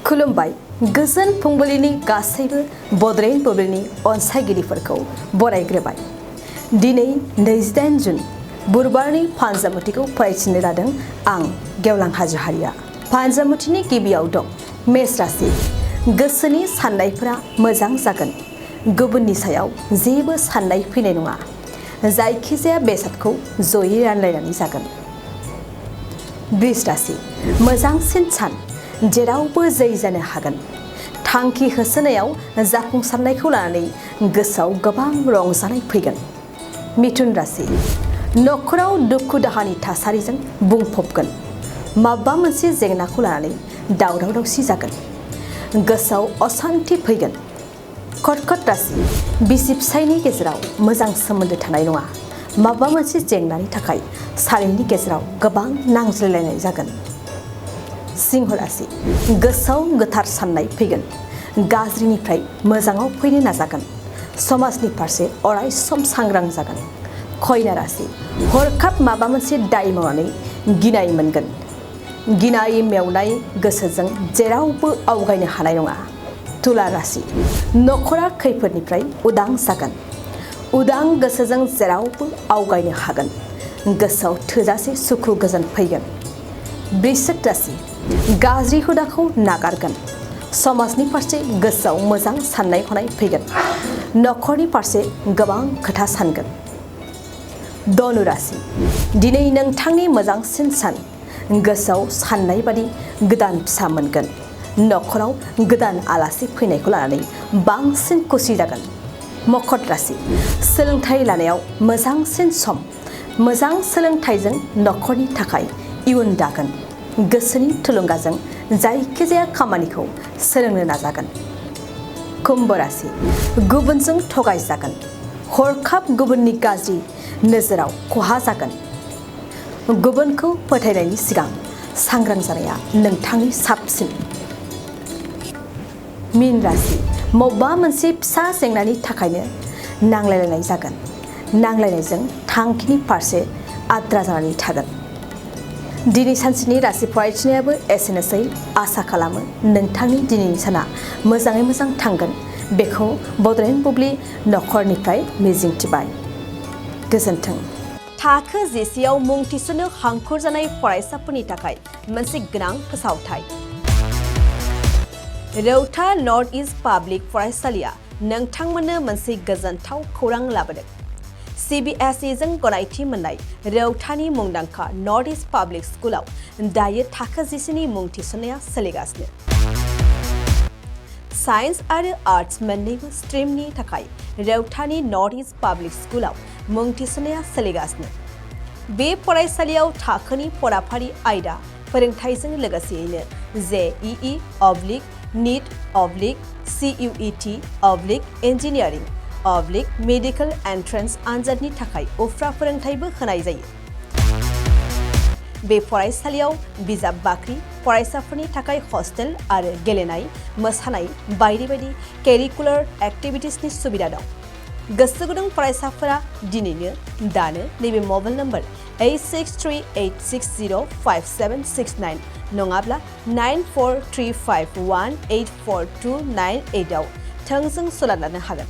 खुलुमबाय गोजोन फुंबिलिनि गासैबो बड'लेण्ड बुब्लिनि अनसायगिरिफोरखौ बरायग्रोबाय। दिनै 28 जुन बुधबारनि फानजामुथिखौ फरायथिनो लादों आं गेवलां हाजोहारिया। फानजामुथिनि गिबियाव दं मेष राशि। गोसोनि साननायफोरा मोजां जागोन। गुबुननि सायाव जेबो साननाय फैनाय नङा। जायखिजाया बेसादखौ जयै रानलायनानै जागोन। वृष राशि। मोजांसिन सान, जेरावबो जै जानो हागोन। थांखि होसोनायाव जाफुंसारनायखौ लानानै गोसोआव गोबां रंजानाय फैगोन। मिथुन राशि। नखराव दुखु दाहानि थासारिजों बुंफबगोन। माबा मोनसे जेंनाखौ लानानै दावराव दावसि जागोन। गोसोआव असान्थि फैगोन। कर्कट राशि। बिसि फिसायनि गेजेराव मोजां सोमोन्दो थानाय नङा। माबा मोनसे जेंनानि थाखाय सानैनि गेजेराव गोबां नांज्लायलायनाय जागोन। सिंह राशि। गोसोआव गोथार साननाय फैगोन। गाज्रिनिफ्राय मोजाङाव फैनो नाजागोन। समाजनि फारसे अराय सम सांग्रां जागोन। कन्या राशि। हरखाब माबा मोनसे दाय मावनानै गिनाय मोनगोन। गिनाय मेवनाय गोसोजों जेरावबो आवगायनो हानाय नङा। तुला राशि। नखरा खैफोदनिफ्राय उदां जागोन। उदां गोसोजों जेरावबो आवगायनो हागोन। गोसोआव थोजासे सुखु गोजोन फैगोन। वृश्चिक राशि। गाज्रि हुदाखौ नागारगोन। समाजनि फारसे गोसोआव मोजां साननाय हनाय फैगोन। नखरनि फारसे गोबां खोथा सानगोन। धनु राशि। दिनै नोंथांनि मोजांसिन सान। गोसोआव साननाय बादि गोदान फिसा मोनगोन। नखराव गोदान आलासि फैनायखौ लानानै बांसिन खुसि जागोन। मकर राशि। सोलोंथाइ लानायाव मोजांसिन सम। मोजां सोलोंथाइजों नखरनि थाखाय इयुन दागोन। गोसोनि थुलुंगाजों जायखिजाया खामानिखौ सोलोंनो नाजागोन। कुम्भ राशि। गुबुनजों थगायजागोन। हरखाब गुबुननि गाज्रि नोजोराव खहा जागोन। गुबुनखौ फोथायनायनि सिगां सांग्रां जानाया नोंथांनि साबसिन। मीन राशि। बबेबा मोनसे फिसा जेंनानि थाखायनो नांलायलायनाय जागोन। नांलायनायजों थांखिनि फारसे आद्रा जानानै थागोन। दिनै सानसेनि राशि फरायथिनायाबो एसेनोसै। आसा खालामो नोंथांनि दिनैनि साना मोजाङै मोजां थांगोन। बेखौ बड'लेण्ड बुब्लि नखरनिफ्राय मिजिंथिबाय। गोजोन्थों। थाखो जिसेआव मुं थिसननो हांखुर जानाय फरायसाफोरनि थाखाय मोनसे गोनां फोसावथाय। रौता नर्थ इस्ट पाब्लिक फरायसालिया नोंथांमोननो मोनसे गोजोनथाव खौरां लाबोदों। CBSE जों गनायथि मोननाय रौतानि मुंदांखा नर्थ इस्ट पाब्लिक स्कुलाव दायो थाखो 10नि मुं थिसननाया सोलिगासिनो। साइन्स आरो आर्ट्स मोन्नैबो स्ट्रिमनि थाखाय रौतानि नर्थ इस्ट पाब्लिक स्कुलाव मुं थिसननाया सोलिगासिनो। बे फरायसालियाव थाखोनि फराफारि आयदा फोरोंथायजों लोगोसेयैनो JEE, NEET, CUET, engineering, medical entrance आनजादनि थाखाय उफ्रा फोरोंथायबो होनाय जायो। बे फरायसालियाव बिजाब बाख्रि, फरायसाफोरनि थाखाय हस्टेल आरो गेलेनाय, मोसानाय बायदि बायदि केरिकुलार एक्टिभिटिसनि सुबिदा दं। गोसो गुदुं फरायसाफोरा दिनैनो दानो नैबे मबाइल नम्बर 8638605769 नङाब्ला 9435184298 आव थोंजों सुलाद लानो हागोन।